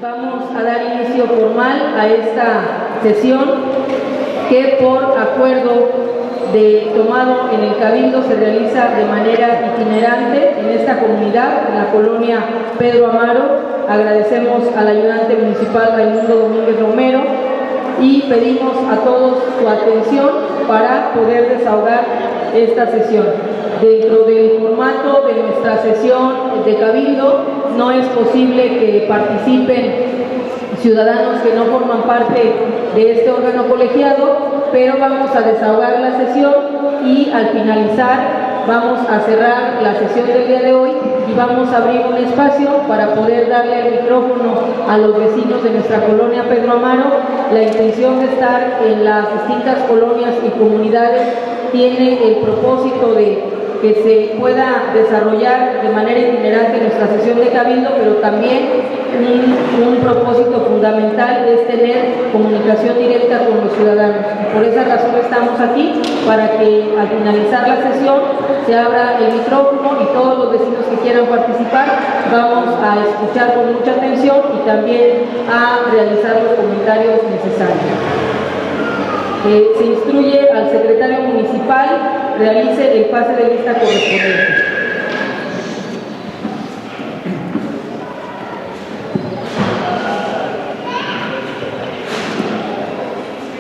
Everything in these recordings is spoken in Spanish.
Vamos a dar inicio formal a esta sesión que por acuerdo tomado en el Cabildo se realiza de manera itinerante en esta comunidad, en la colonia Pedro Amaro. Agradecemos al ayudante municipal Raimundo Domínguez Romero y pedimos a todos su atención para poder desahogar esta sesión. Dentro del formato de nuestra sesión de Cabildo no es posible que participen ciudadanos que no forman parte de este órgano colegiado, pero vamos a desahogar la sesión y al finalizar vamos a cerrar la sesión del día de hoy y vamos a abrir un espacio para poder darle el micrófono a los vecinos de nuestra colonia Pedro Amaro. La intención de estar en las distintas colonias y comunidades tiene el propósito de que se pueda desarrollar de manera itinerante nuestra sesión de Cabildo, pero también un propósito fundamental es tener comunicación directa con los ciudadanos. Por esa razón estamos aquí, para que al finalizar la sesión se abra el micrófono y todos los vecinos que quieran participar vamos a escuchar con mucha atención y también a realizar los comentarios necesarios. Se instruye al secretario municipal realice el pase de lista correspondiente.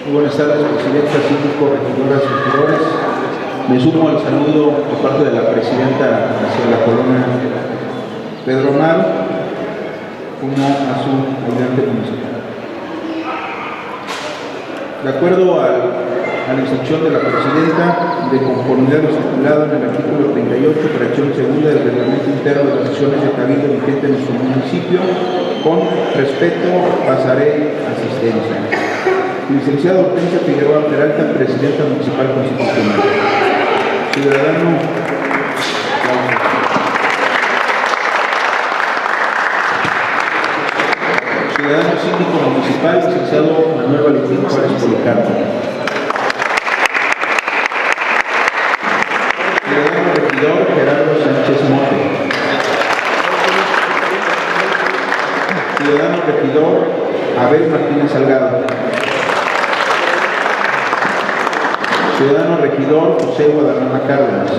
Muy buenas tardes, presidenta, síndico, regidoras, regidores. Me sumo al saludo por parte de la presidenta hacia la colonia Pedro Amaro como a su ayudante municipal. De acuerdo a la instrucción de la presidenta, de conformidad a lo estipulado en el artículo 38, fracción segunda del reglamento interno de las sesiones de Cabildo vigente en nuestro municipio, con respeto pasaré asistencia. Licenciada Hortensia Figueroa Peralta, presidenta municipal constitucional. Ciudadano síndico municipal, licenciado Manuel Valentín Juárez Policarpo. Ciudadano regidor Gerardo Sánchez Mote. Ciudadano regidor Abel Martínez Salgado. Ciudadano regidor José Guadarrama Cárdenas.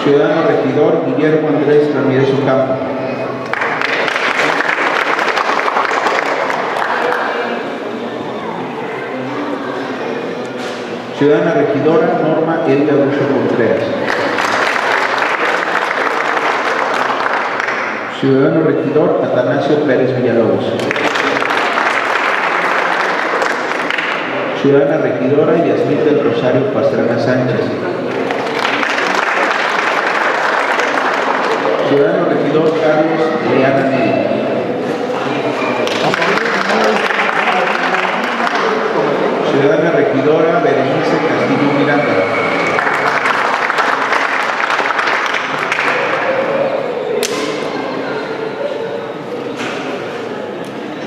Ciudadano regidor Guillermo Andrés Ramírez Ocampo. Ciudadana regidora Norma Elga Russo Contreras. Ciudadano regidor Atanasio Pérez Villalobos. Ciudadana regidora Yasmín del Rosario Pastrana Sánchez. Ciudadano regidor Carlos Leana Neri. Ciudadana regidora Berenice Castillo Miranda.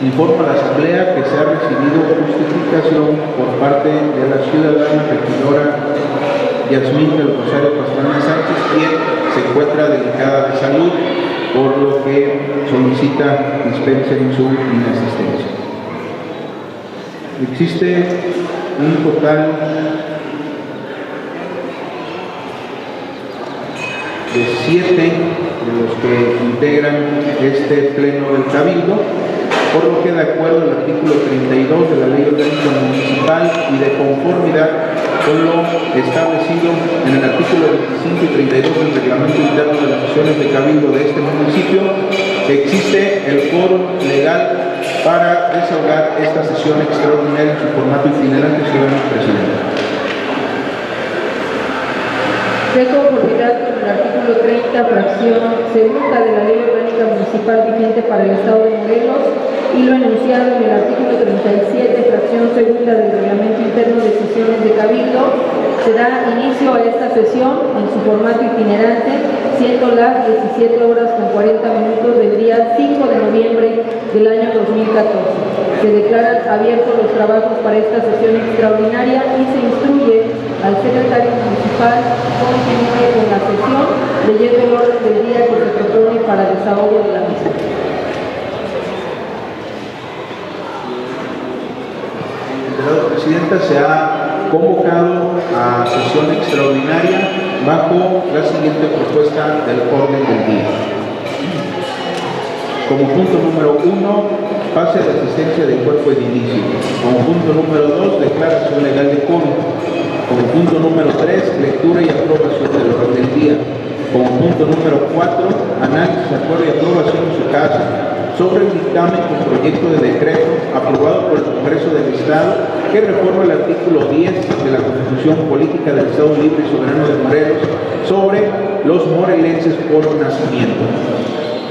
Informa a la Asamblea que se ha recibido justificación por parte de la ciudadana regidora Yasmín del Rosario Pastrana Sánchez, quien se encuentra delicada de salud, por lo que solicita dispensen su inasistencia. Existe un total de 7 de los que integran este pleno del Cabildo, por lo que de acuerdo al artículo 32 de la Ley Orgánica Municipal y de conformidad con lo establecido en el artículo 25 y 32 del Reglamento Interno de las Sesiones de Cabildo de este municipio, existe el quórum legal para desahogar esta sesión extraordinaria en su formato itinerante, señor presidente. De conformidad con el artículo 30, fracción segunda de la Ley Orgánica Municipal vigente para el Estado de Morelos y lo enunciado en el artículo 37, fracción segunda del Reglamento Interno de Sesiones de Cabildo, se da inicio a esta sesión en su formato itinerante, siendo las 17 horas con 40 minutos del día 5 de noviembre del año 2014. Se declaran abiertos los trabajos para esta sesión extraordinaria y se instruye al secretario municipal continúe con la sesión leyendo el orden del día que se propone desahogo de la misma. Presidenta, se ha convocado a sesión extraordinaria bajo la siguiente propuesta del orden del día. Como punto número 1, pase de asistencia del cuerpo edilicio. Como punto número 2, declaración legal de COVID. Como punto número 3, lectura y aprobación del orden del día. Como punto número 4, análisis, acuerdo y aprobación en su caso sobre el dictamen con proyecto de decreto aprobado por el Congreso del Estado que reforma el artículo 10 de la Constitución Política del Estado Libre y Soberano de Morelos sobre los morelenses por nacimiento.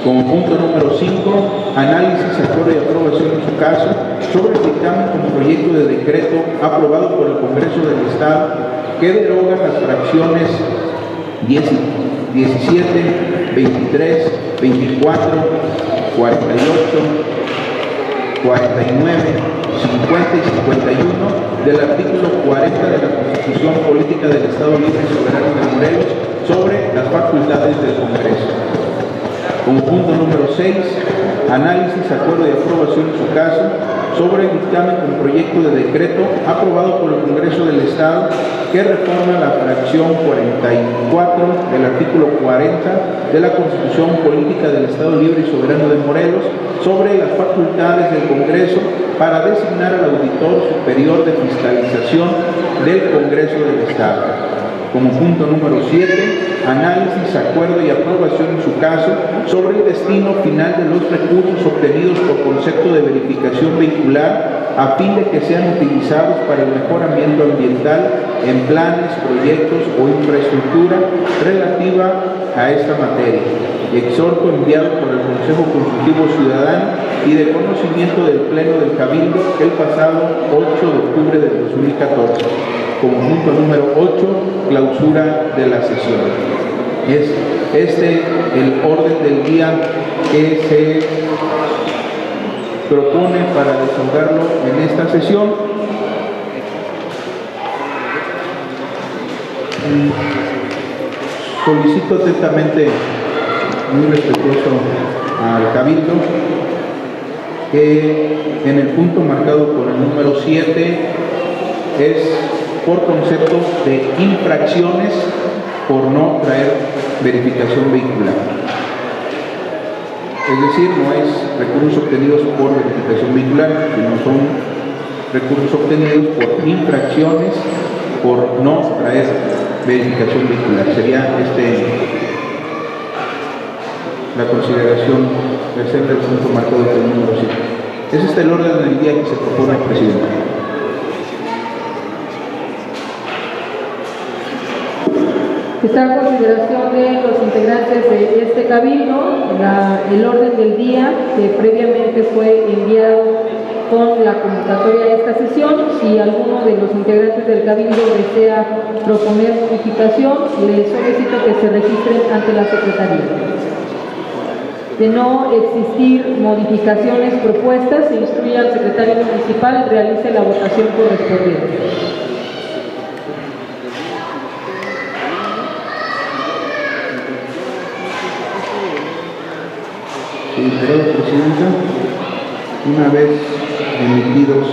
Como punto número 5, análisis, acuerdo y aprobación en su caso sobre el dictamen con proyecto de decreto aprobado por el Congreso del Estado que deroga las fracciones 17, 23, 24, 48, 49, 50 y 51 del artículo 40 de la Constitución Política del Estado Libre y Soberano de Morelos sobre las facultades del Congreso. Como punto número 6, análisis, acuerdo y aprobación en su caso sobre el dictamen con proyecto de decreto aprobado por el Congreso del Estado que reforma la fracción 44 del artículo 40 de la Constitución Política del Estado Libre y Soberano de Morelos sobre las facultades del Congreso para designar al auditor superior de fiscalización del Congreso del Estado. Como punto número 7, análisis, acuerdo y aprobación en su caso sobre el destino final de los recursos obtenidos por concepto de verificación vehicular a fin de que sean utilizados para el mejoramiento ambiental en planes, proyectos o infraestructura relativa a esta materia. Exhorto enviado por el Consejo Consultivo Ciudadano y de conocimiento del Pleno del Cabildo el pasado 8 de octubre del 2014. Como punto número 8, clausura de la sesión. Es este el orden del día que se propone para desahogarlo en esta sesión. Solicito atentamente, muy respetuoso al Cabildo, que en el punto marcado por el número 7 es por concepto de infracciones por no traer verificación vehicular. Es decir, no es recursos obtenidos por verificación vehicular, sino son recursos obtenidos por infracciones por no traer verificación vehicular. Sería la consideración de ser del punto marcado por el número 7. Ese es el orden del día que se propone al presidente. Está a consideración de los integrantes de este cabildo el orden del día que previamente fue enviado con la convocatoria de esta sesión. Si alguno de los integrantes del cabildo desea proponer modificación, le solicito que se registren ante la Secretaría. De no existir modificaciones propuestas, se instruye al secretario municipal realice la votación correspondiente. Señora Presidenta, una vez emitidos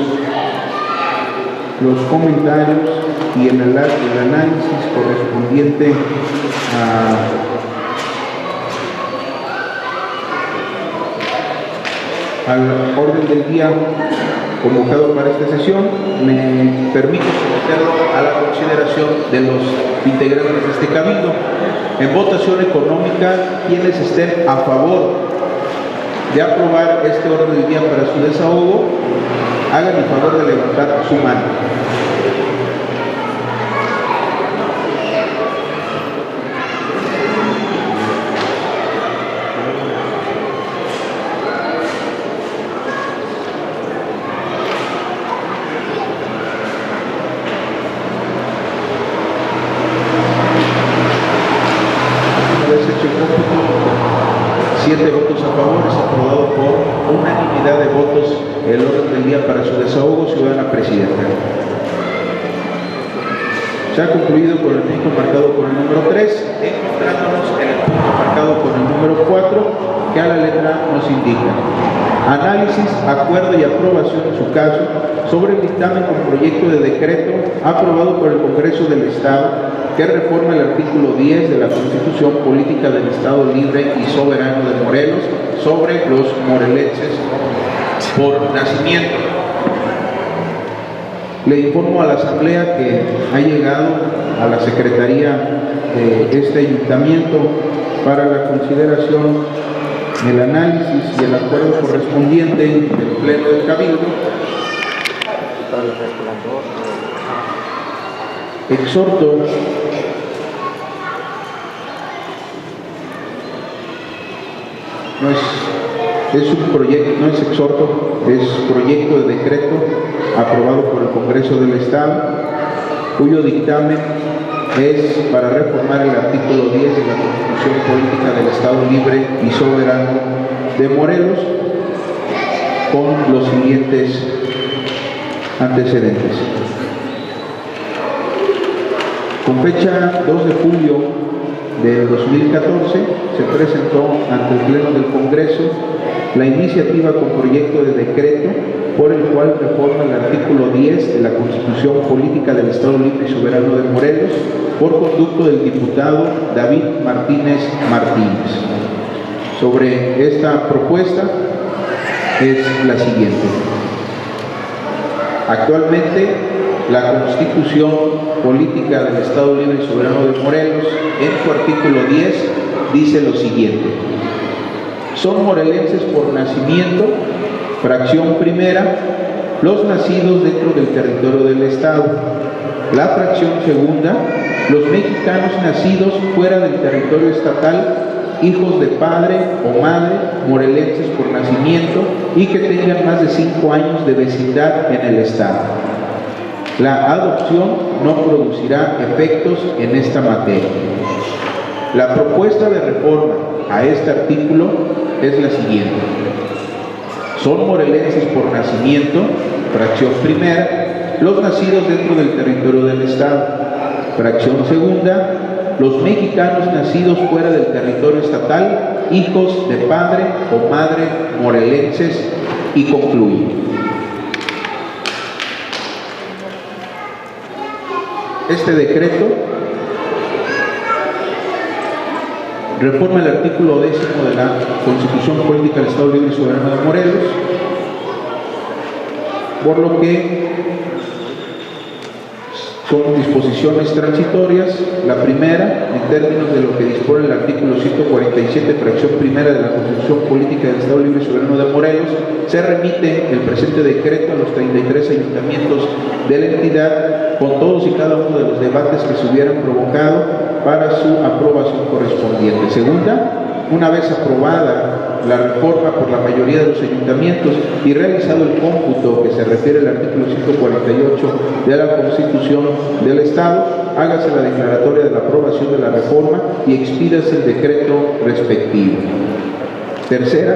los comentarios y el análisis correspondiente al orden del día convocado para esta sesión, me permito someterlo a la consideración de los integrantes de este cabildo. En votación económica, quienes estén a favor de aprobar este orden del día para su desahogo, hagan el favor de levantar su mano. Una vez hecho el cómputo, 7 votos a favor, es aprobado por unanimidad de votos el orden del día para su desahogo, ciudadana presidenta. Se ha concluido con el punto marcado por el número 3, encontrándonos en el punto marcado por el número 4, indican. Análisis, acuerdo y aprobación en su caso sobre el dictamen con proyecto de decreto aprobado por el Congreso del Estado que reforma el artículo 10 de la Constitución Política del Estado Libre y Soberano de Morelos sobre los morelenses por nacimiento. Le informo a la Asamblea que ha llegado a la Secretaría de este ayuntamiento para la consideración, el análisis y el acuerdo correspondiente del Pleno del Cabildo. Exhorto es un proyecto, no es exhorto, es proyecto de decreto aprobado por el Congreso del Estado, cuyo dictamen es para reformar el artículo 10 de la Constitución Política del Estado Libre y Soberano de Morelos con los siguientes antecedentes. Con fecha 2 de julio del 2014 se presentó ante el Pleno del Congreso la iniciativa con proyecto de decreto por el cual reforma el artículo 10 de la Constitución Política del Estado Libre y Soberano de Morelos por conducto del diputado David Martínez Martínez. Sobre esta propuesta es la siguiente. Actualmente, la Constitución Política del Estado Libre y Soberano de Morelos, en su artículo 10, dice lo siguiente: son morelenses por nacimiento, fracción primera, los nacidos dentro del territorio del Estado. La fracción segunda, los mexicanos nacidos fuera del territorio estatal, hijos de padre o madre morelenses por nacimiento y que tengan más de 5 años de vecindad en el Estado. La adopción no producirá efectos en esta materia. La propuesta de reforma a este artículo es la siguiente: son morelenses por nacimiento, fracción primera, los nacidos dentro del territorio del Estado. Fracción segunda, los mexicanos nacidos fuera del territorio estatal, hijos de padre o madre morelenses, y concluye. Este decreto reforma el artículo 10 de la Constitución Política del Estado Libre y Soberano de Morelos, por lo que son disposiciones transitorias. La primera, en términos de lo que dispone el artículo 147, fracción primera de la Constitución Política del Estado Libre y Soberano de Morelos, se remite el presente decreto a los 33 ayuntamientos de la entidad con todos y cada uno de los debates que se hubieran provocado para su aprobación correspondiente. Segunda, una vez aprobada la reforma por la mayoría de los ayuntamientos y realizado el cómputo que se refiere al artículo 148 de la Constitución del Estado, hágase la declaratoria de la aprobación de la reforma y expídase el decreto respectivo. Tercera,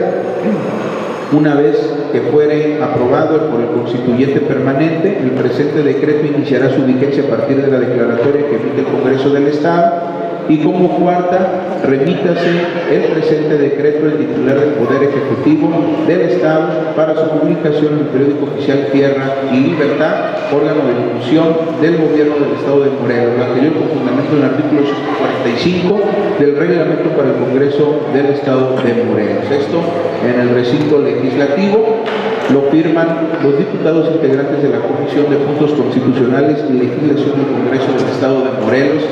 una vez que fuere aprobado por el constituyente permanente, el presente decreto iniciará su vigencia a partir de la declaratoria que emite el Congreso del Estado. Y como cuarta, remítase el presente decreto al titular del Poder Ejecutivo del Estado para su publicación en el periódico oficial Tierra y Libertad, órgano de difusión del Gobierno del Estado de Morelos. Lo anterior con fundamento en el artículo 145 del Reglamento para el Congreso del Estado de Morelos. Esto en el recinto legislativo. Lo firman los diputados integrantes de la Comisión de Puntos Constitucionales y Legislación del Congreso del Estado de Morelos,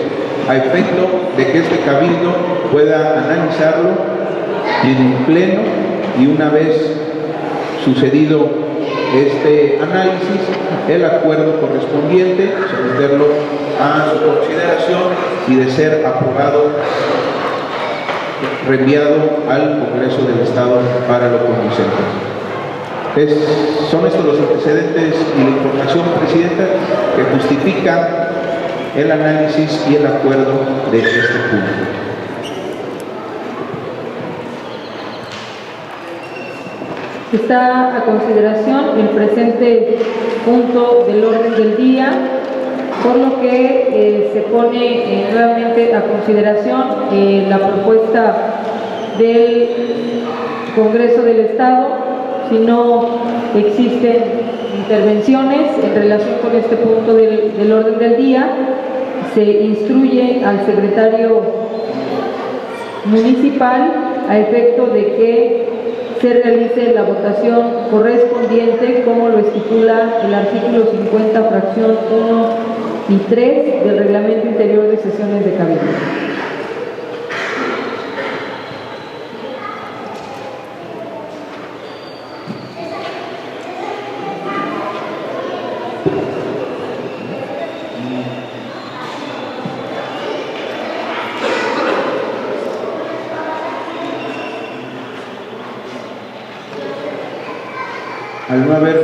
a efecto de que este cabildo pueda analizarlo en un pleno y una vez sucedido este análisis, el acuerdo correspondiente, someterlo a su consideración y de ser aprobado, reenviado al Congreso del Estado para lo conducente. Son estos los antecedentes y la información, Presidenta, que justifica el análisis y el acuerdo de este punto. Está a consideración el presente punto del orden del día, por lo que se pone nuevamente a consideración la propuesta del Congreso del Estado. Si no existen intervenciones en relación con este punto del orden del día, se instruye al secretario municipal a efecto de que se realice la votación correspondiente como lo estipula el artículo 50, fracción 1 y 3 del Reglamento Interior de Sesiones de Cabildo. Al no haber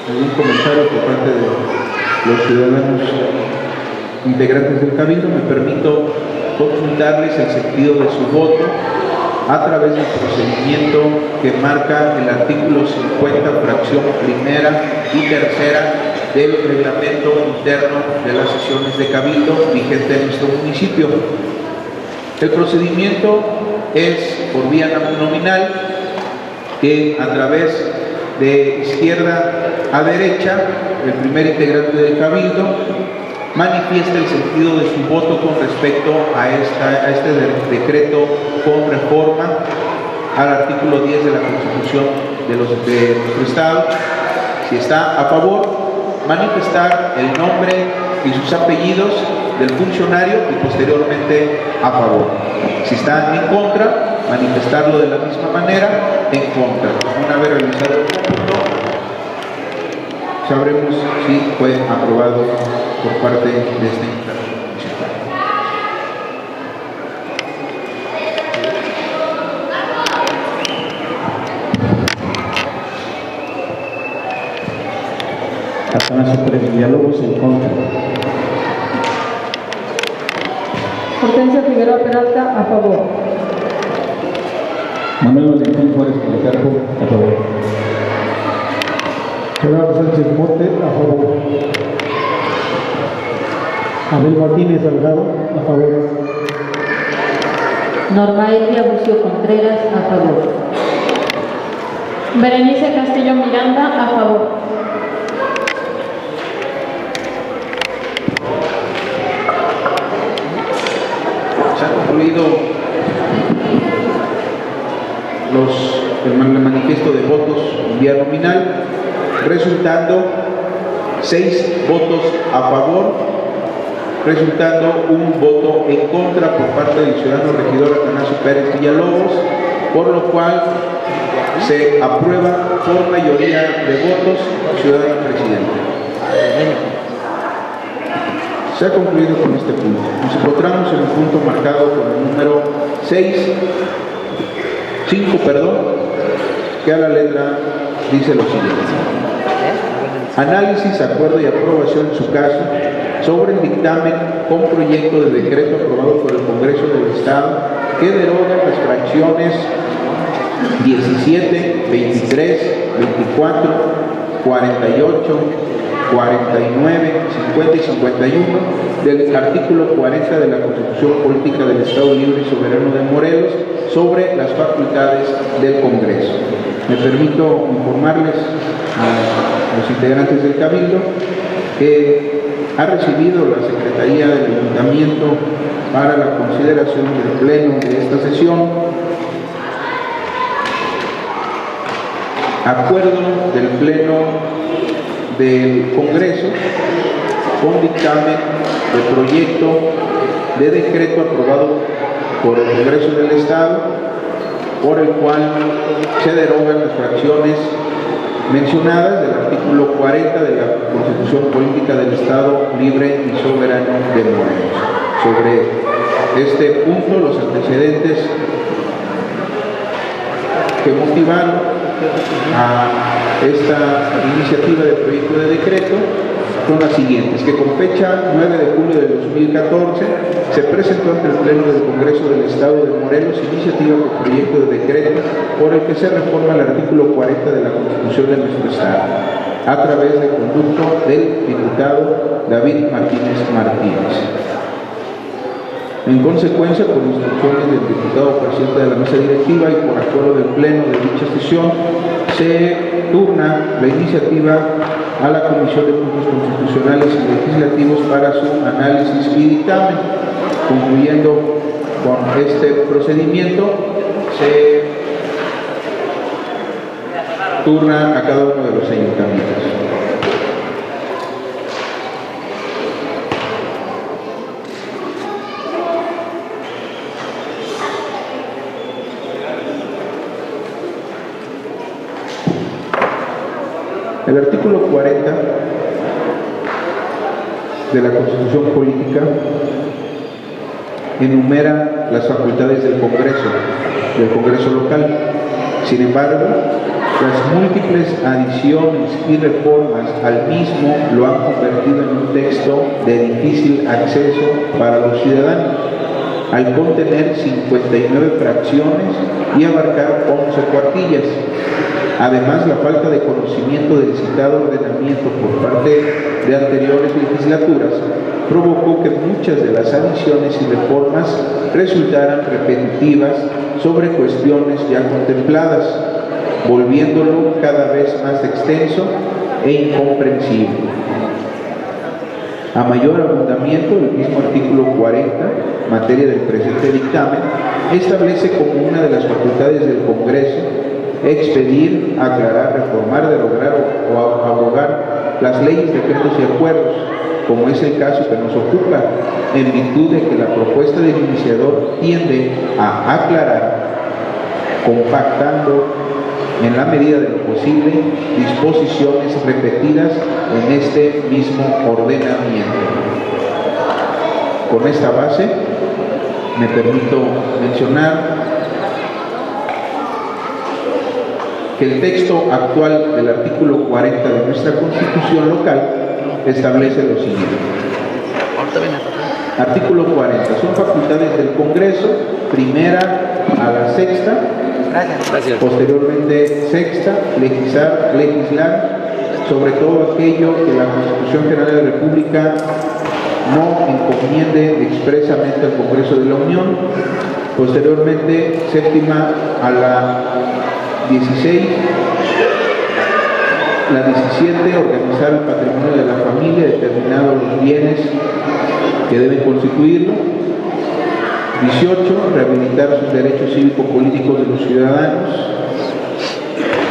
algún comentario por parte de los ciudadanos integrantes del Cabildo, me permito consultarles el sentido de su voto a través del procedimiento que marca el artículo 50, fracción primera y tercera del reglamento interno de las sesiones de Cabildo vigente en nuestro municipio. El procedimiento es por vía nominal, que a través de izquierda a derecha, el primer integrante del Cabildo manifiesta el sentido de su voto con respecto a este decreto con reforma al artículo 10 de la Constitución de nuestro Estado. Si está a favor, manifestar el nombre y sus apellidos del funcionario y posteriormente a favor. Si está en contra, manifestarlo de la misma manera, en contra. Una vez realizado el cómputo, sabremos si fue aprobado por parte de este integrante municipal. Atanasio Pérez Villalobos, en contra. Hortensia Figueroa Peralta, a favor. Manuel Valentín Juárez Policarpo, a favor. Gerardo Sánchez Monte, a favor. Abel Martínez Salgado, a favor. Norma Elvia Bucio Contreras, a favor. Berenice Castillo Miranda, a favor. Se ha concluido el manifiesto de votos en vía nominal, resultando 6 votos a favor, resultando un voto en contra por parte del ciudadano regidor Atanasio Pérez Villalobos, por lo cual se aprueba por mayoría de votos, ciudadano presidente. Se ha concluido con este punto. Nos encontramos en el punto marcado con el número 5, que a la letra dice lo siguiente: análisis, acuerdo y aprobación en su caso sobre el dictamen con proyecto de decreto aprobado por el Congreso del Estado que deroga las fracciones 17, 23, 24, 48, 49, 50 y 51 del artículo 40 de la Constitución Política del Estado Libre y Soberano de Morelos sobre las facultades del Congreso. Me permito informarles a los integrantes del Cabildo que ha recibido la Secretaría del Ayuntamiento para la consideración del Pleno de esta sesión acuerdo del Pleno del Congreso con dictamen de proyecto de decreto aprobado por el Congreso del Estado, por el cual se derogan las fracciones mencionadas del artículo 40 de la Constitución Política del Estado Libre y Soberano de Morelos. Sobre este punto, los antecedentes que motivaron a esta iniciativa de proyecto de decreto son las siguientes: que con fecha 9 de julio de 2014 se presentó ante el Pleno del Congreso del Estado de Morelos iniciativa de proyecto de decreto por el que se reforma el artículo 40 de la Constitución de nuestro Estado a través del conducto del diputado David Martínez Martínez. En consecuencia, por instrucciones del diputado presidente de la mesa directiva y por acuerdo del pleno de dicha sesión, se turna la iniciativa a la Comisión de Puntos Constitucionales y Legislativos para su análisis y dictamen. Concluyendo con este procedimiento, se turna a cada uno de los ayuntamientos. El artículo 40 de la Constitución Política enumera las facultades del Congreso local. Sin embargo, las múltiples adiciones y reformas al mismo lo han convertido en un texto de difícil acceso para los ciudadanos, al contener 59 fracciones y abarcar 11 cuartillas. Además, la falta de conocimiento del citado ordenamiento por parte de anteriores legislaturas provocó que muchas de las adiciones y reformas resultaran repetitivas sobre cuestiones ya contempladas, volviéndolo cada vez más extenso e incomprensible. A mayor abundamiento, el mismo artículo 40, materia del presente dictamen, establece como una de las facultades del Congreso expedir, aclarar, reformar, derogar o abrogar las leyes, decretos y acuerdos, como es el caso que nos ocupa, en virtud de que la propuesta del iniciador tiende a aclarar, compactando en la medida de lo posible disposiciones repetidas en este mismo ordenamiento. Con esta base, me permito mencionar que el texto actual del artículo 40 de nuestra Constitución local establece lo siguiente. Artículo 40. Son facultades del Congreso, primera a la sexta, posteriormente sexta, legislar sobre todo aquello que la Constitución General de la República no encomiende expresamente al Congreso de la Unión, posteriormente séptima a la 16, la 17, organizar el patrimonio de la familia, determinados los bienes que deben constituirlo. 18, rehabilitar sus derechos cívico-políticos de los ciudadanos.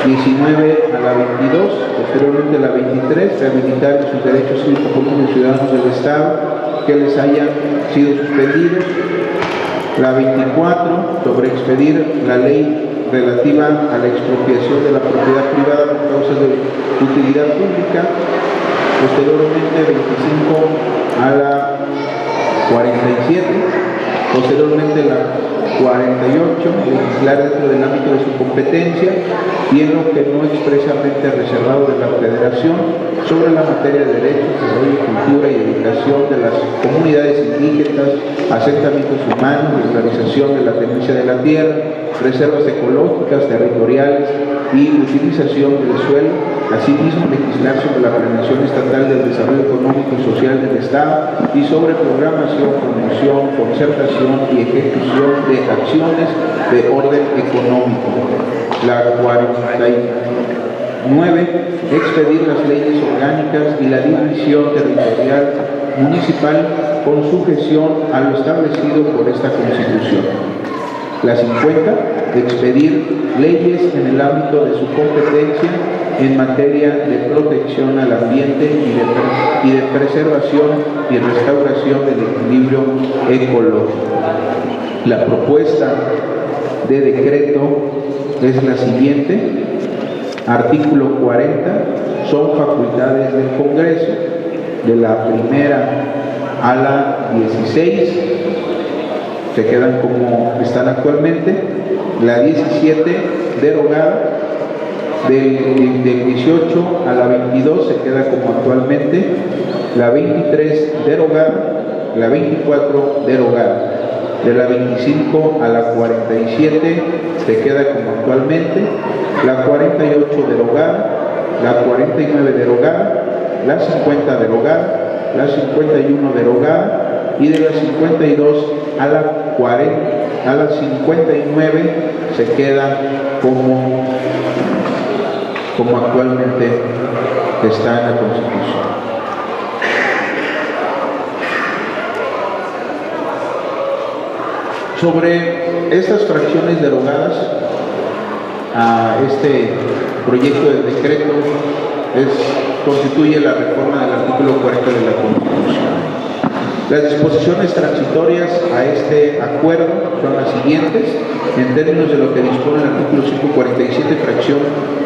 19 a la 22, posteriormente a la 23, rehabilitar sus derechos cívico-políticos de los ciudadanos del Estado que les hayan sido suspendidos. La 24, sobre expedir la ley relativa a la expropiación de la propiedad privada por causas de utilidad pública. Posteriormente 25 a la 47, posteriormente la 48, legislar dentro del ámbito de su competencia y en lo que no expresamente reservado de la Federación sobre la materia de derechos, desarrollo, cultura y educación de las comunidades indígenas, asentamientos humanos, regularización de la tenencia de la tierra, reservas ecológicas, territoriales y utilización del suelo. Asimismo, legislar sobre la planeación estatal del desarrollo económico y social del Estado y sobre programación, promoción, concertación y ejecución de acciones de orden económico. La 49, expedir las leyes orgánicas y la división territorial municipal con sujeción a lo establecido por esta Constitución. La 50, expedir leyes en el ámbito de su competencia en materia de protección al ambiente y de preservación y restauración del equilibrio ecológico. La propuesta de decreto es la siguiente. Artículo 40. Son facultades del Congreso, de la primera a la 16, se quedan como están actualmente. La 17, derogada. Del 18 a la 22 se queda como actualmente. La 23, derogada. La 24, derogada. De la 25 a la 47 se queda como actualmente. La 48, derogada. La 49, derogada. La 50, derogada. La 51, derogada. y de la 52 a la 40, a la 59 se queda como actualmente está en la Constitución. Sobre estas fracciones derogadas a este proyecto de decreto constituye la reforma del artículo 40 de la Constitución. Las disposiciones transitorias a este acuerdo son las siguientes. En términos de lo que dispone el artículo 147, fracción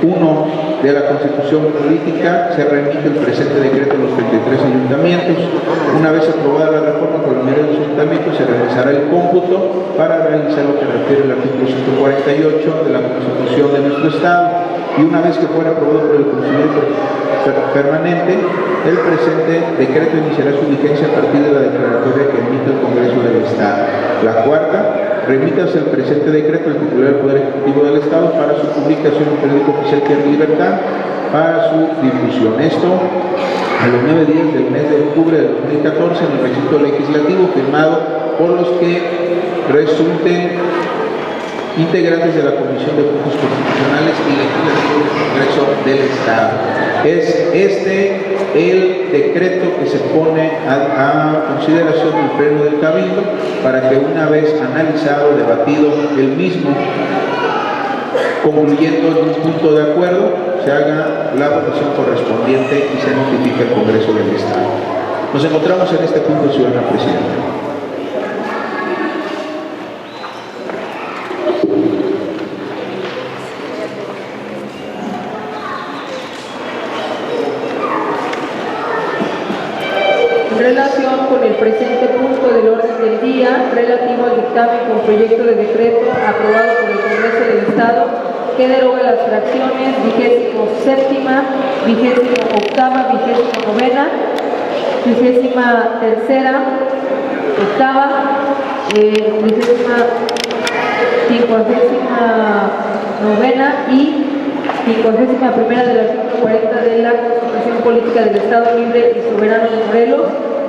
1 de la Constitución Política, se remite el presente decreto a los 33 ayuntamientos. Una vez aprobada la reforma por la mayoría de los ayuntamientos, se realizará el cómputo para realizar lo que refiere el artículo 148 de la Constitución de nuestro Estado. Y una vez que fuera aprobado por el Consejo Permanente, el presente decreto iniciará su vigencia a partir de la declaratoria que emite el Congreso del Estado. La cuarta, remítase el presente decreto al titular del Poder Ejecutivo del Estado para su publicación en el periódico oficial Tierra y Libertad, para su difusión. Esto a los 9 días del mes de octubre de 2014 en el recinto legislativo, firmado por los que resulten integrantes de la Comisión de Puntos Constitucionales y Legislativos del Congreso del Estado. Es este el decreto que se pone a consideración del Pleno del Cabildo para que, una vez analizado, debatido el mismo, concluyendo en un punto de acuerdo, se haga la votación correspondiente y se notifique al Congreso del Estado. Nos encontramos en este punto, ciudadana presidenta. En relación con el presente punto del orden del día relativo al dictamen con proyecto de decreto aprobado por el Congreso del Estado que deroga las fracciones 27ª, 28ª, 29ª, 33ª, 8ª, 59ª y 51ª del artículo 40 de la Constitución Política del Estado Libre y Soberano de Morelos.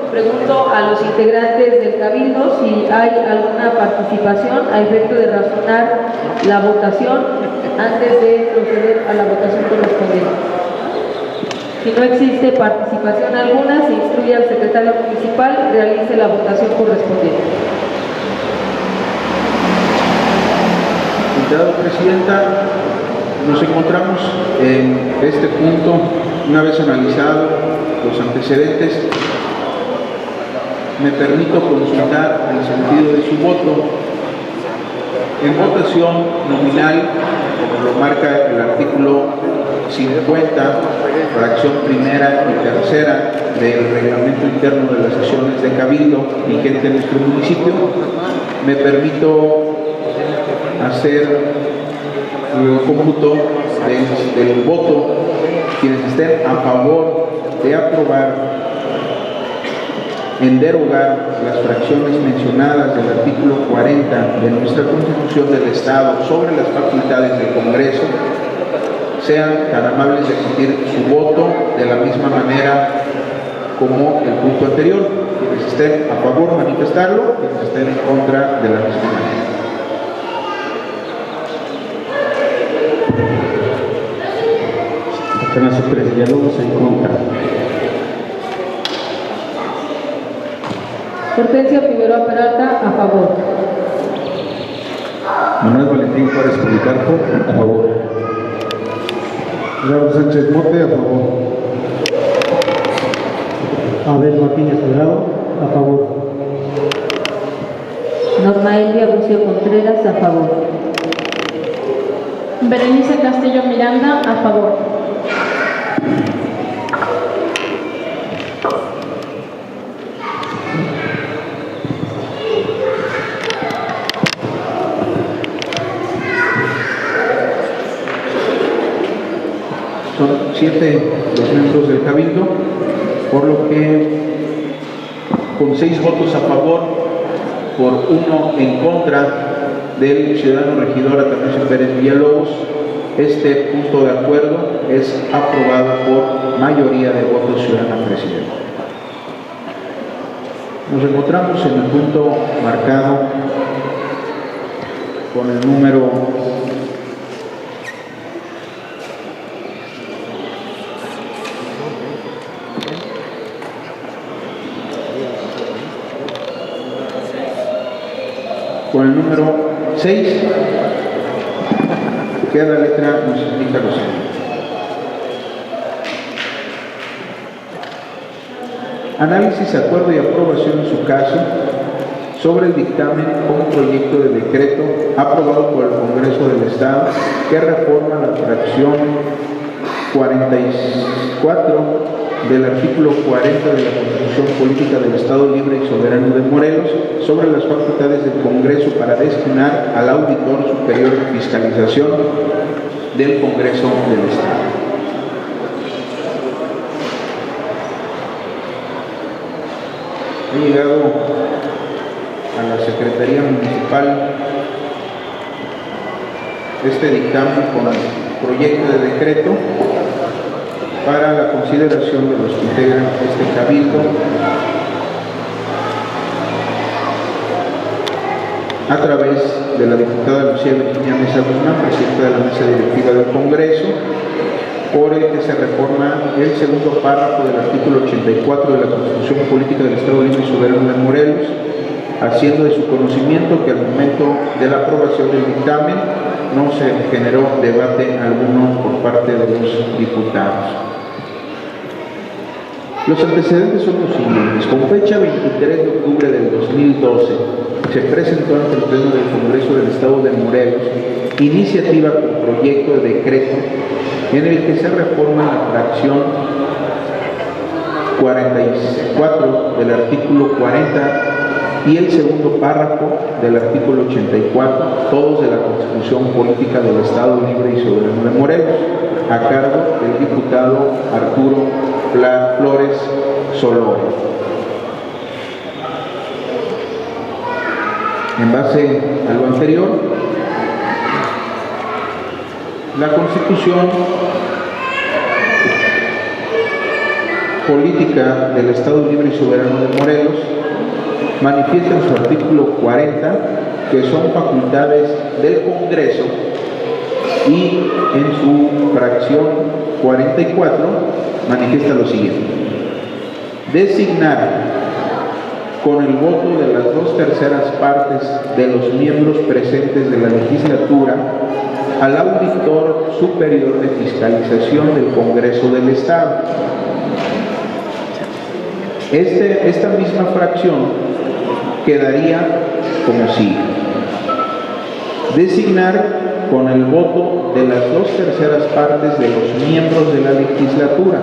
Pregunto a los integrantes del Cabildo si hay alguna participación a efecto de razonar la votación antes de proceder a la votación correspondiente. Si no existe participación alguna, se instruye al secretario municipal realice la votación correspondiente. Señora Presidenta, nos encontramos en este punto, una vez analizado los antecedentes. Me permito consultar el sentido de su voto. En votación nominal, como lo marca el artículo 50, fracción primera y tercera del reglamento interno de las sesiones de Cabildo vigente en nuestro municipio, me permito hacer el cómputo del voto. Quienes estén a favor de aprobar en derogar las fracciones mencionadas del artículo 40 de nuestra Constitución del Estado sobre las facultades del Congreso, sean tan amables de emitir su voto de la misma manera como el punto anterior. Quienes estén a favor, manifestarlo; quienes estén en contra, de la misma manera. Atanasio Pérez Villalobos, en contra. Hortensia Figueroa Peralta, a favor. Manuel Valentín Juárez Policarpo, a favor. Gerardo Sánchez Mote, a favor. Abel Martínez Salgado, a favor. Norma Elvia Bucio Contreras, a favor. Berenice Castillo Miranda, a favor. Son 7 los miembros del Cabildo, por lo que con 6 votos a favor, por 1 en contra del ciudadano regidor Atanasio Pérez Villalobos, este punto de acuerdo es aprobado por mayoría de votos, ciudadana presidenta. Nos encontramos en el punto marcado con el número 6, que la letra nos indica lo siguiente. Análisis, acuerdo y aprobación en su caso sobre el dictamen como proyecto de decreto aprobado por el Congreso del Estado que reforma la fracción 44 del artículo 40 de la Constitución Política del Estado Libre y Soberano de Morelos sobre las facultades del Congreso para designar al Auditor Superior de Fiscalización del Congreso del Estado. Ha llegado a la Secretaría Municipal este dictamen con el proyecto de decreto para la consideración de los que integran este cabildo a través de la diputada Lucía Virginia Mesa Guzmán, presidenta de la Mesa Directiva del Congreso, por el que se reforma el segundo párrafo del artículo 84 de la Constitución Política del Estado Libre y Soberano de Morelos, haciendo de su conocimiento que al momento de la aprobación del dictamen no se generó debate alguno por parte de los diputados. Los antecedentes son los siguientes. Con fecha 23 de octubre del 2012, se presentó ante el Pleno del Congreso del Estado de Morelos iniciativa con proyecto de decreto en el que se reforma la fracción 44 del artículo 40 y el segundo párrafo del artículo 84, todos de la Constitución Política del Estado Libre y Soberano de Morelos, a cargo del diputado Arturo Flores Solórzano. En base a lo anterior, la Constitución Política del Estado Libre y Soberano de Morelos manifiesta en su artículo 40 que son facultades del Congreso y en su fracción 44 manifiesta lo siguiente: designar con el voto de las 2/3 partes de los miembros presentes de la legislatura al Auditor Superior de Fiscalización del Congreso del Estado. Esta misma fracción quedaría como sigue: designar con el voto de las 2/3 partes de los miembros de la legislatura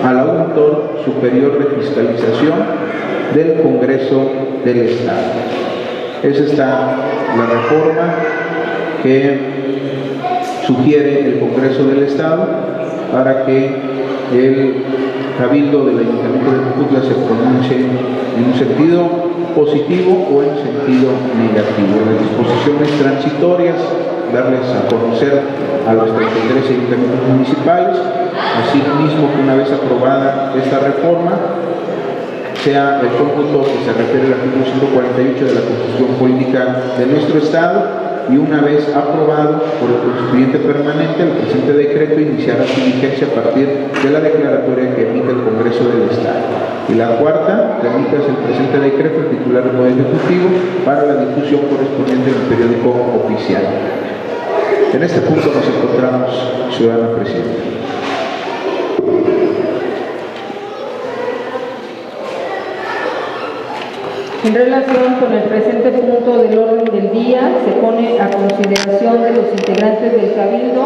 al Auditor Superior de Fiscalización del Congreso del Estado. Esa está la reforma que sugiere el Congreso del Estado para que el Cabildo del Ayuntamiento de Jojutla se pronuncie en un sentido positivo o en sentido negativo. Las disposiciones transitorias, darles a conocer a los 33 ayuntamientos municipales, así mismo que una vez aprobada esta reforma, sea el cómputo que se refiere al artículo 148 de la Constitución Política de nuestro Estado, y una vez aprobado por el constituyente permanente, el presente decreto iniciará su vigencia a partir de la declaratoria que emite el Congreso del Estado. Y la cuarta, remite el presente decreto al titular del Poder Ejecutivo para la difusión correspondiente en el periódico oficial. En este punto nos encontramos, ciudadana presidenta. En relación con el presente punto del orden del día, se pone a consideración de los integrantes del Cabildo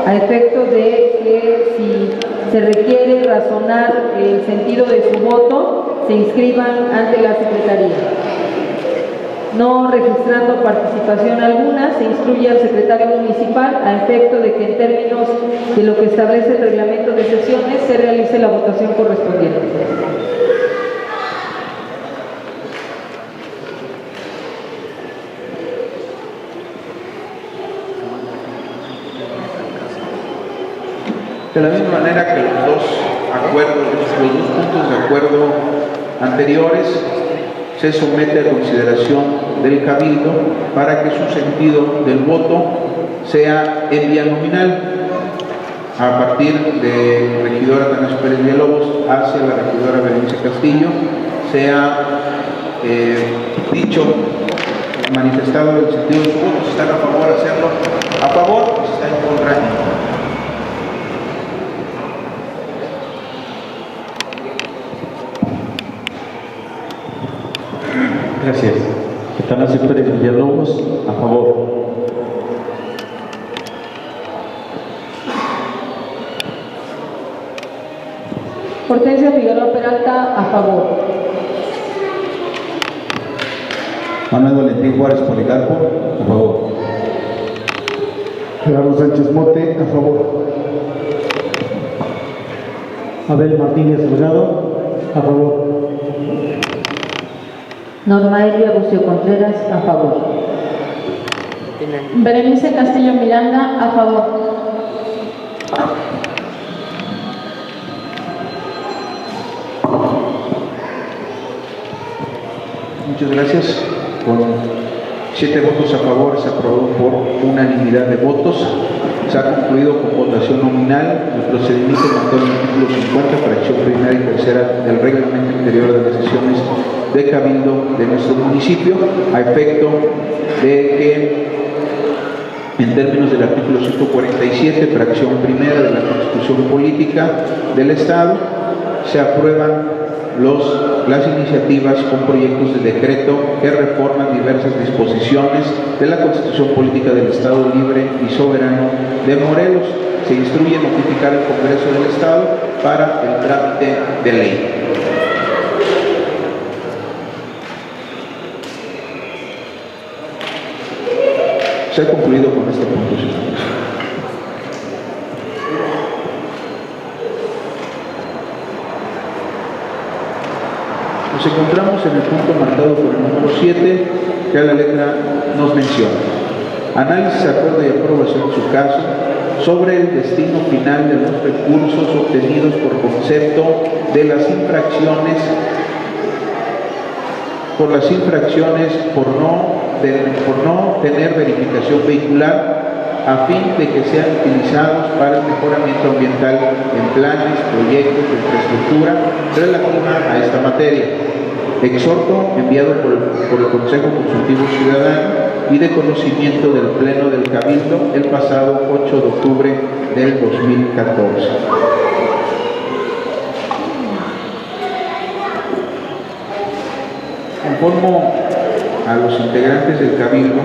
a efecto de que, si se requiere razonar el sentido de su voto, se inscriban ante la Secretaría. No registrando participación alguna, se instruye al secretario municipal a efecto de que, en términos de lo que establece el reglamento de sesiones, se realice la votación correspondiente. De la misma manera que los dos puntos de acuerdo anteriores, se somete a consideración del Cabildo para que su sentido del voto sea en vía nominal, a partir de regidora Atanasio Pérez Villalobos hacia la regidora Berenice Castillo, sea manifestado el sentido de su voto. Si están a favor, hacerlo a favor, si están en contra, no. Gracias. Atanasio Pérez Villalobos, a favor. Hortensia Figueroa Peralta, a favor. Manuel Valentín Juárez Policarpo, a favor. Gerardo Sánchez Mote, a favor. Abel Martínez Delgado, a favor. Norma Elia Bucio Contreras, a favor. Berenice Castillo Miranda, a favor. Muchas gracias. Con 7 votos a favor, se aprobó por unanimidad de votos. Se ha concluido con votación nominal el procedimiento marcado en el artículo 50, fracción primera y tercera del reglamento interior de las sesiones de Cabildo de nuestro municipio, a efecto de que, en términos del artículo 147, fracción primera de la Constitución Política del Estado, se aprueban las iniciativas con proyectos de decreto que reforman diversas disposiciones de la Constitución Política del Estado Libre y Soberano de Morelos. Se instruye notificar al Congreso del Estado para el trámite de ley. Se ha concluido con este punto, señores. Nos encontramos en el punto marcado por el número 7, que a la letra nos menciona: análisis, acuerdo y aprobación de su caso sobre el destino final de los recursos obtenidos por concepto de las infracciones por no tener verificación vehicular, a fin de que sean utilizados para el mejoramiento ambiental en planes, proyectos de infraestructura relativa a esta materia. Exhorto enviado por el Consejo Consultivo Ciudadano y de conocimiento del Pleno del Cabildo el pasado 8 de octubre del 2014. Informo a los integrantes del Cabildo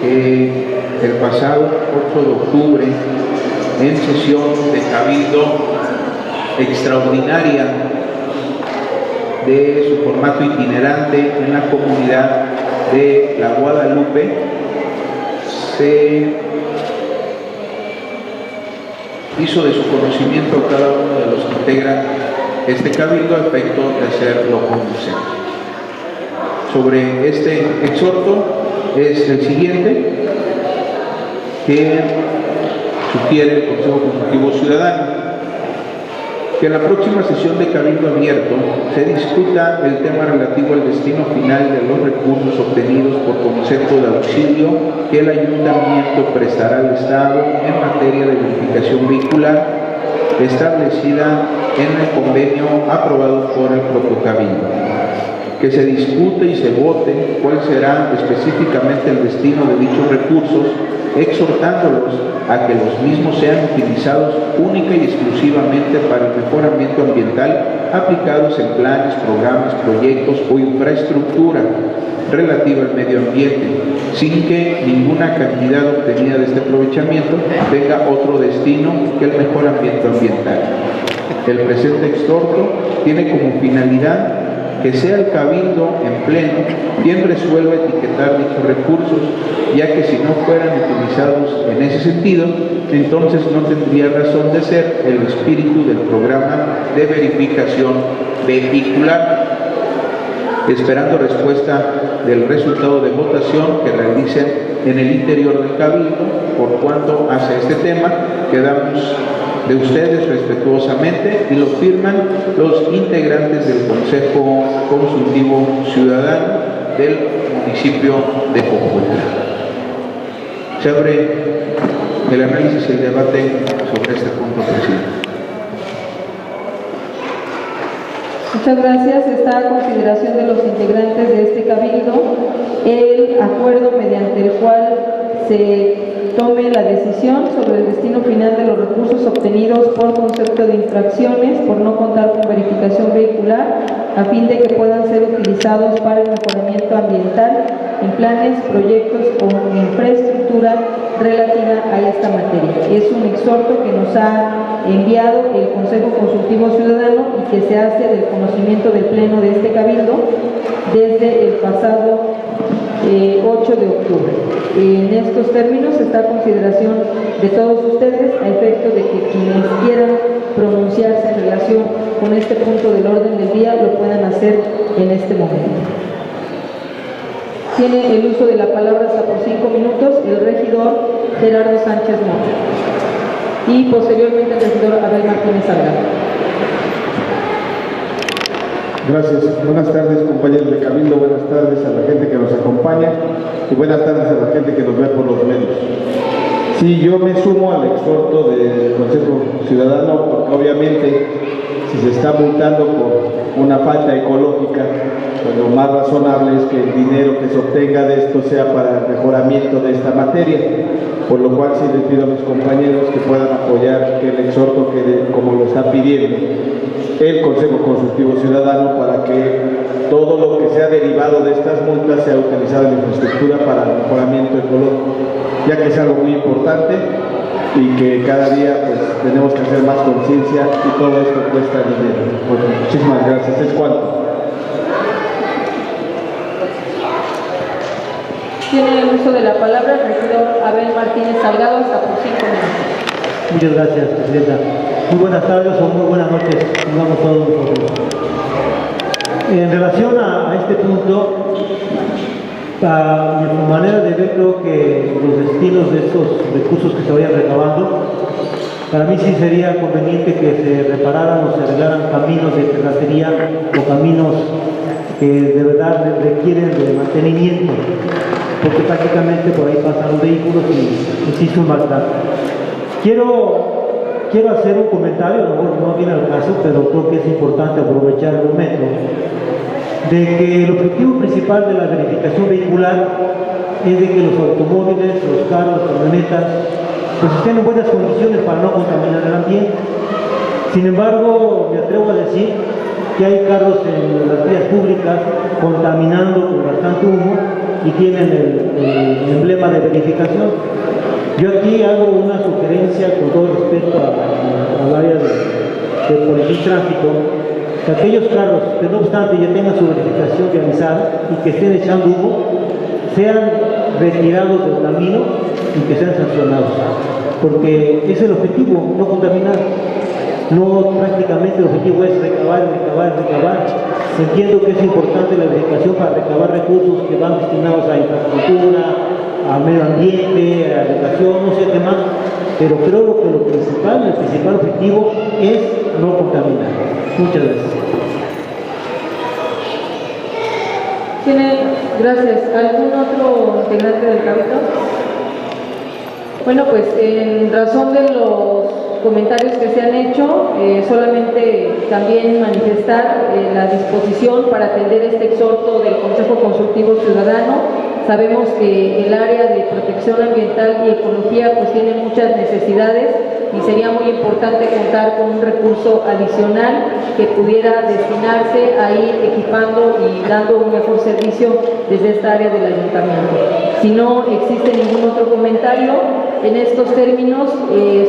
que el pasado 8 de octubre, en sesión de Cabildo extraordinaria de su formato itinerante en la comunidad de La Guadalupe, se hizo de su conocimiento a cada uno de los que integran este Cabildo a efecto de hacerlo conducente. Sobre este exhorto es el siguiente, que sugiere el Consejo Consultivo Ciudadano: que en la próxima sesión de Cabildo Abierto se discuta el tema relativo al destino final de los recursos obtenidos por concepto de auxilio que el Ayuntamiento prestará al Estado en materia de verificación vehicular establecida en el convenio aprobado por el propio Cabildo. Que se discute y se vote cuál será específicamente el destino de dichos recursos, exhortándolos a que los mismos sean utilizados única y exclusivamente para el mejoramiento ambiental aplicados en planes, programas, proyectos o infraestructura relativa al medio ambiente, sin que ninguna cantidad obtenida de este aprovechamiento tenga otro destino que el mejoramiento ambiental. El presente exhorto tiene como finalidad que sea el Cabildo en pleno quien resuelva etiquetar dichos recursos, ya que si no fueran utilizados en ese sentido, entonces no tendría razón de ser el espíritu del programa de verificación vehicular. Esperando respuesta del resultado de votación que realicen en el interior del Cabildo, por cuanto hacia este tema quedamos de ustedes respetuosamente y lo firman los integrantes del Consejo Consultivo Ciudadano del municipio de Jojutla. Se abre el análisis y el debate sobre este punto, presidente. Muchas gracias. Está a consideración de los integrantes de este cabildo el acuerdo mediante el cual se tome la decisión sobre el destino final de los recursos obtenidos por concepto de infracciones por no contar con verificación vehicular a fin de que puedan ser utilizados para el mejoramiento ambiental en planes, proyectos o infraestructura relativa a esta materia. Es un exhorto que nos ha enviado el Consejo Consultivo Ciudadano y que se hace del conocimiento del Pleno de este Cabildo desde el pasado 8 de octubre. En estos términos está a consideración de todos ustedes a efecto de que quienes quieran pronunciarse en relación con este punto del orden del día lo puedan hacer en este momento. Tiene el uso de la palabra hasta por 5 minutos el regidor Gerardo Sánchez Montes y posteriormente el regidor Abel Martínez Salgado. Gracias. Buenas tardes, compañeros de Cabildo, buenas tardes a la gente que nos acompaña y buenas tardes a la gente que nos ve por los medios. Sí, yo me sumo al exhorto del Consejo Ciudadano porque obviamente si se está multando por una falta ecológica, pues lo más razonable es que el dinero que se obtenga de esto sea para el mejoramiento de esta materia, por lo cual sí les pido a mis compañeros que puedan apoyar que el exhorto quede como lo está pidiendo el Consejo Consultivo Ciudadano para que todo lo que sea derivado de estas multas sea utilizado en infraestructura para el mejoramiento ecológico, ya que es algo muy importante y que cada día pues tenemos que hacer más conciencia y todo esto cuesta dinero. Bueno, muchísimas gracias. ¿Es cuánto? Tiene el uso de la palabra el regidor Abel Martínez Salgado hasta por 5 minutos. Muchas gracias, presidenta. Muy buenas tardes o muy buenas noches, tengamos todos nosotros. En relación a este punto, a mi manera de ver, creo que los destinos de estos recursos que se vayan recabando, para mí sí sería conveniente que se repararan o se arreglaran caminos de terracería o caminos que de verdad requieren de mantenimiento, porque prácticamente por ahí pasan los vehículos y existe un maltrato. Quiero hacer un comentario, a lo mejor no viene al caso, pero creo que es importante aprovechar el momento, de que el objetivo principal de la verificación vehicular es de que los automóviles, los carros, las camionetas, pues estén en buenas condiciones para no contaminar el ambiente. Sin embargo, me atrevo a decir que hay carros en las vías públicas contaminando con bastante humo y tienen el emblema de verificación. Yo aquí hago una sugerencia con todo respeto al área de policía y tránsito, que aquellos carros que no obstante ya tengan su verificación realizada y que estén echando humo, sean retirados del camino y que sean sancionados, porque es el objetivo, no contaminar. No, prácticamente el objetivo es recabar. Entiendo que es importante la verificación para recabar recursos que van destinados a infraestructura, a medio ambiente, a educación, no sé qué más, pero creo que el principal objetivo es no contaminar. Muchas gracias. Gracias. ¿Algún otro integrante del Cabildo? Bueno, pues en razón de los comentarios que se han hecho, solamente también manifestar la disposición para atender este exhorto del Consejo Consultivo Ciudadano. Sabemos que el área de protección ambiental y ecología pues tiene muchas necesidades y sería muy importante contar con un recurso adicional que pudiera destinarse a ir equipando y dando un mejor servicio desde esta área del ayuntamiento. Si no existe ningún otro comentario, en estos términos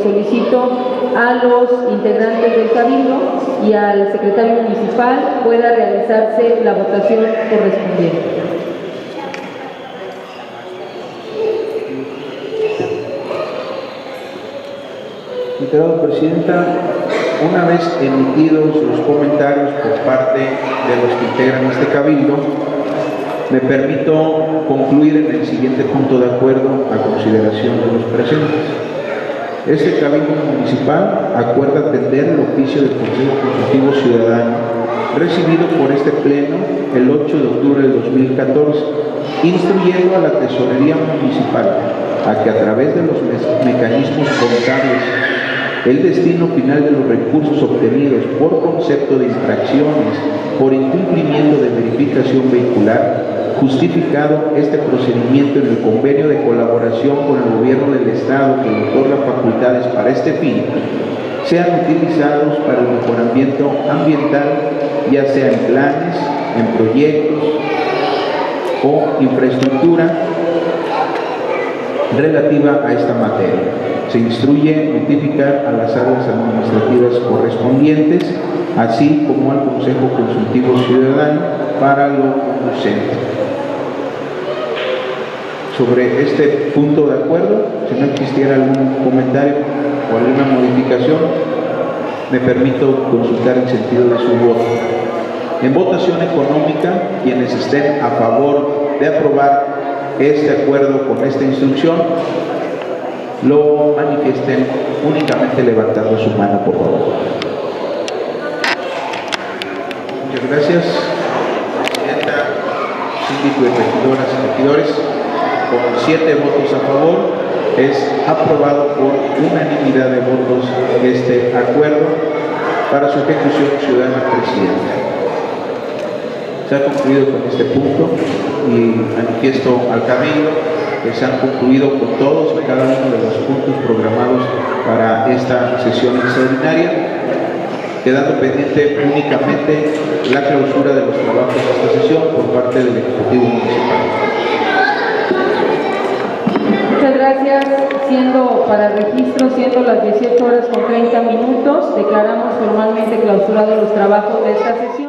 solicito a los integrantes del Cabildo y al secretario municipal pueda realizarse la votación correspondiente. Integrada Presidenta, una vez emitidos los comentarios por parte de los que integran este cabildo, me permito concluir en el siguiente punto de acuerdo a consideración de los presentes. Este Cabildo Municipal acuerda atender el oficio del Consejo Consultivo Ciudadano recibido por este Pleno el 8 de octubre del 2014, instruyendo a la Tesorería Municipal a que a través de los mecanismos contables el destino final de los recursos obtenidos por concepto de infracciones por incumplimiento de verificación vehicular, justificado este procedimiento en el convenio de colaboración con el Gobierno del Estado que le otorga facultades para este fin, sean utilizados para el mejoramiento ambiental, ya sea en planes, en proyectos o infraestructura relativa a esta materia. Se instruye notificar a las áreas administrativas correspondientes, así como al Consejo Consultivo Ciudadano para lo conducente. Sobre este punto de acuerdo, si no existiera algún comentario o alguna modificación, me permito consultar el sentido de su voto. En votación económica, quienes estén a favor de aprobar este acuerdo con esta instrucción, lo manifiesten únicamente levantando su mano, por favor. Muchas gracias, presidenta, síndico y regidoras y regidores. Con 7 votos a favor, es aprobado por unanimidad de votos este acuerdo para su ejecución ciudadana, presidenta. Se ha concluido con este punto y manifiesto al Cabildo que se han concluido con todos y cada uno de los puntos programados para esta sesión extraordinaria, quedando pendiente únicamente la clausura de los trabajos de esta sesión por parte del Ejecutivo Municipal. Muchas gracias. Siendo para registro, siendo las 18 horas con 30 minutos, declaramos formalmente clausurados los trabajos de esta sesión.